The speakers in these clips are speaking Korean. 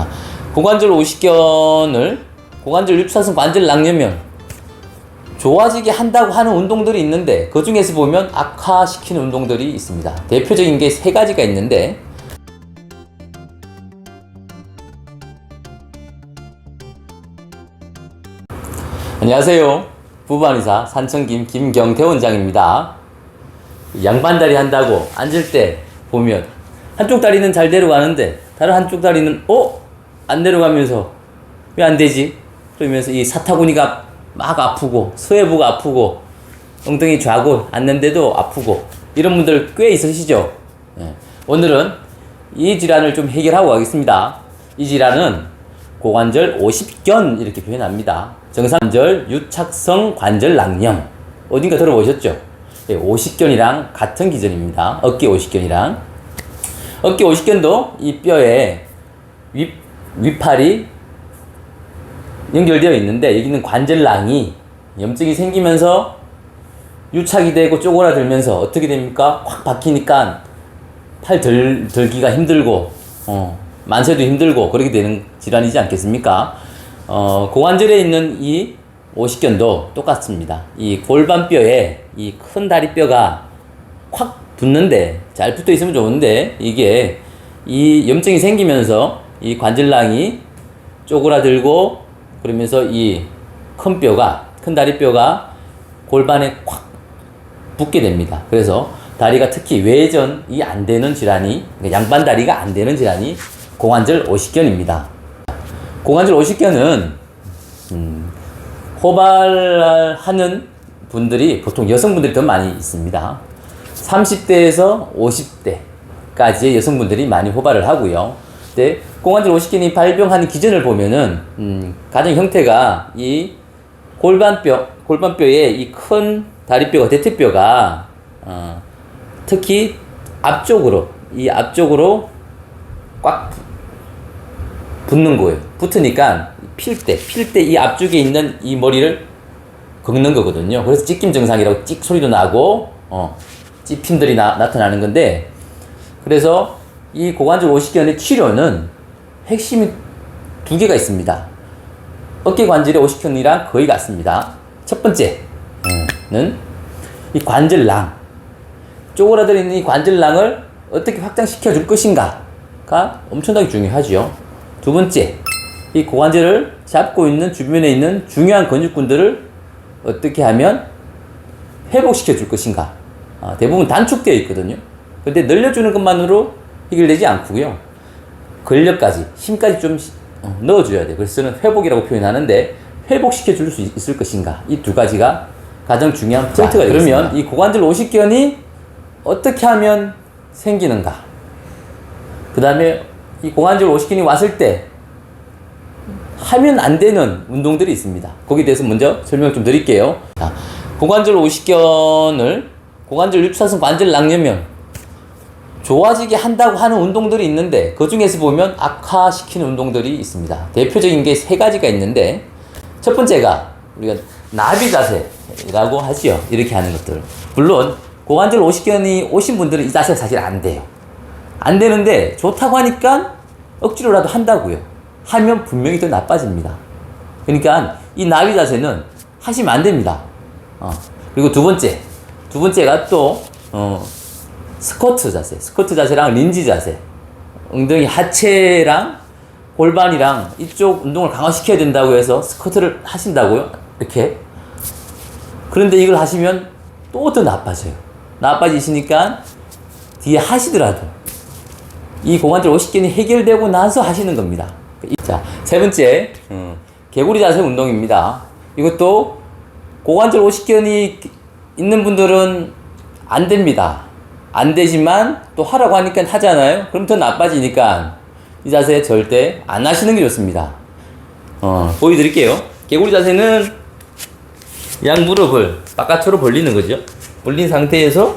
자, 고관절 오십견을 고관절 립사성 관절 낭염형 좋아지게 한다고 하는 운동들이 있는데 그 중에서 보면 악화시키는 운동들이 있습니다. 대표적인 게 세 가지가 있는데, 안녕하세요. 부부한의사 산청김 김경태 원장입니다. 양반다리 한다고 앉을 때 보면 한쪽 다리는 잘 내려가는데 다른 한쪽 다리는 안 내려가면서 왜 안 되지? 그러면서 이 사타구니가 막 아프고 서해부가 아프고 엉덩이 좌고 앉는데도 아프고 이런 분들 꽤 있으시죠? 네. 오늘은 이 질환을 좀 해결하고 가겠습니다. 이 질환은 고관절 오십견 이렇게 표현합니다. 정상관절 유착성 관절 낭염, 어딘가 들어보셨죠? 네, 오십견이랑 같은 기전입니다. 어깨 오십견이랑. 어깨 오십견도 이 뼈에 윗팔이 연결되어 있는데 여기는 관절낭이 염증이 생기면서 유착이 되고 쪼그라들면서 어떻게 됩니까? 확 박히니까 팔 들기가 힘들고 만세도 힘들고 그렇게 되는 질환이지 않겠습니까? 고관절에 있는 이 오십견도 똑같습니다. 이 골반뼈에 이 큰 다리뼈가 확 붙는데, 잘 붙어 있으면 좋은데 이게 이 염증이 생기면서 이 관절낭이 쪼그라들고 그러면서 이 큰 다리뼈가 골반에 콱 붙게 됩니다. 그래서 다리가 특히 외전이 안 되는 질환이, 양반 다리가 안 되는 질환이 고관절 오십견입니다. 고관절 오십견은 호발하는 분들이 보통 여성분들이 더 많이 있습니다. 30대에서 50대까지의 여성분들이 많이 호발을 하고요. 근데 고관절 오십견이 발병하는 기전을 보면은 가장 형태가 이 골반뼈에 이 큰 다리뼈가, 대퇴뼈가 특히 앞쪽으로 꽉 붙는 거예요. 붙으니까 필 때 이 앞쪽에 있는 이 머리를 긁는 거거든요. 그래서 찢김 증상이라고 찍 소리도 나고 찝힘들이 나타나는 건데, 그래서 이 고관절 오십견의 치료는 핵심이 두 개가 있습니다. 어깨 관절의 오십견이랑 거의 같습니다. 첫 번째는 이 관절낭, 쪼그라들어 이 관절낭을 어떻게 확장시켜 줄 것인가가 엄청나게 중요하죠. 두 번째, 이 고관절을 잡고 있는 주변에 있는 중요한 근육군들을 어떻게 하면 회복시켜 줄 것인가. 대부분 단축되어 있거든요. 근데 늘려주는 것만으로 해결되지 않고요. 근력까지, 힘까지 좀 넣어줘야 돼요. 그래서 저는 회복이라고 표현하는데, 회복시켜 줄 수 있을 것인가. 이 두 가지가 가장 중요한 포인트가 되겠습니다. 그러면 이 고관절 오십견이 어떻게 하면 생기는가. 그 다음에 이 고관절 오십견이 왔을 때 하면 안 되는 운동들이 있습니다. 거기에 대해서 먼저 설명 좀 드릴게요. 자, 고관절 오십견을 고관절 립사성 관절 낭염형 좋아지게 한다고 하는 운동들이 있는데 그 중에서 보면 악화시키는 운동들이 있습니다. 대표적인 게 세 가지가 있는데, 첫 번째가 우리가 나비 자세라고 하지요. 이렇게 하는 것들. 물론 고관절 오십견이 오신 분들은 이 자세가 사실 안 돼요. 안 되는데 좋다고 하니까 억지로라도 한다고요. 하면 분명히 더 나빠집니다. 그러니까 이 나비 자세는 하시면 안 됩니다. 그리고 두 번째가 또 스쿼트 자세랑 린지 자세, 엉덩이 하체랑 골반이랑 이쪽 운동을 강화시켜야 된다고 해서 스쿼트를 하신다고요. 이렇게. 그런데 이걸 하시면 또 더 나빠져요. 나빠지시니까 뒤에 하시더라도 이 고관절 오십견이 해결되고 나서 하시는 겁니다. 자, 세 번째, 개구리 자세 운동입니다. 이것도 고관절 오십견이 있는 분들은 안 됩니다. 안 되지만 또 하라고 하니까 하잖아요. 그럼 더 나빠지니까 이 자세 절대 안 하시는 게 좋습니다. 보여드릴게요. 개구리 자세는 양 무릎을 바깥으로 벌리는 거죠. 벌린 상태에서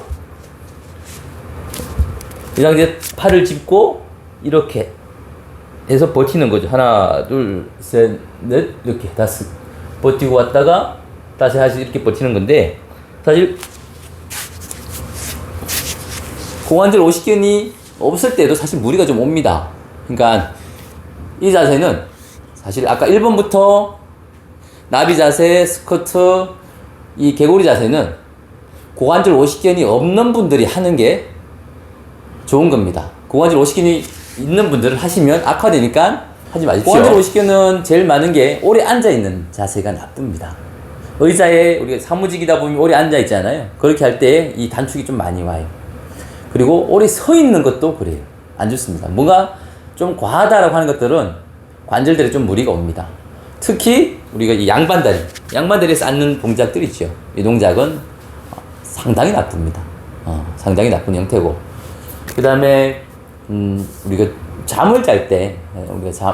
이 상태에 팔을 짚고 이렇게 해서 버티는 거죠. 하나, 둘, 셋, 넷, 이렇게 다섯 버티고 왔다가 다시 이렇게 버티는 건데, 사실 고관절 오십견이 없을 때도 사실 무리가 좀 옵니다. 그러니까 이 자세는 사실 아까 1번부터 나비 자세, 스쿼트, 이 개구리 자세는 고관절 오십견이 없는 분들이 하는 게 좋은 겁니다. 고관절 오십견이 있는 분들은 하시면 악화되니까 하지 마십시오. 고관절 오십견은 제일 많은 게 오래 앉아있는 자세가 나쁩니다. 의자에 우리가 사무직이다 보면 오래 앉아있잖아요. 그렇게 할 때 이 단축이 좀 많이 와요. 그리고 오래 서 있는 것도 그래요. 안 좋습니다. 뭔가 좀 과하다라고 하는 것들은 관절들에 좀 무리가 옵니다. 특히 우리가 이 양반다리에서 앉는 동작들 있죠. 이 동작은 상당히 나쁩니다. 상당히 나쁜 형태고. 그 다음에 우리가 잠을 잘 때,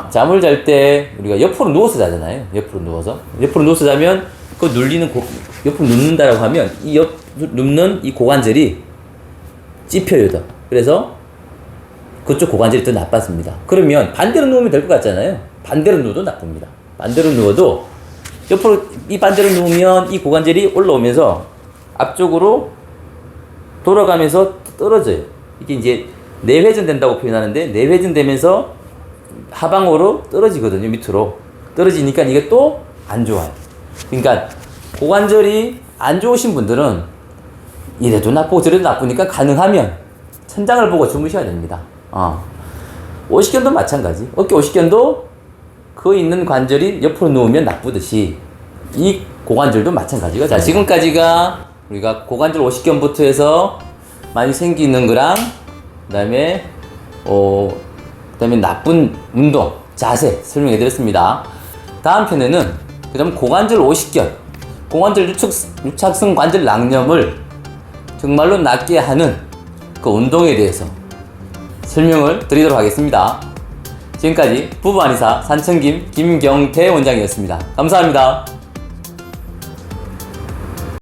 잠을 잘 때 우리가 옆으로 누워서 자잖아요. 옆으로 누워서 자면 그 옆으로 눕는다라고 하면 눕는 이 고관절이 찝혀요. 더. 그래서 그쪽 고관절이 더 나빴습니다. 그러면 반대로 누우면 될 것 같잖아요. 반대로 누워도 나쁩니다. 반대로 누워도 이 반대로 누우면 이 고관절이 올라오면서 앞쪽으로 돌아가면서 떨어져요. 이게 이제 내회전 된다고 표현하는데, 내회전 되면서 하방으로 떨어지거든요. 밑으로 떨어지니까 이게 또 안 좋아요. 그러니까 고관절이 안 좋으신 분들은 이래도 나쁘고 저래도 나쁘니까 가능하면 천장을 보고 주무셔야 됩니다. 오십견도 마찬가지. 어깨 오십견도 그 있는 관절이 옆으로 누우면 나쁘듯이 이 고관절도 마찬가지가. 자, 지금까지가 우리가 고관절 오십견부터 해서 많이 생기는 거랑 그다음에 나쁜 운동, 자세 설명해 드렸습니다. 다음 편에는 그다음 고관절 오십견, 고관절 유착성 관절 낭염을 정말로 낫게 하는 그 운동에 대해서 설명을 드리도록 하겠습니다. 지금까지 부부한의사 산청김 김경태 원장이었습니다. 감사합니다.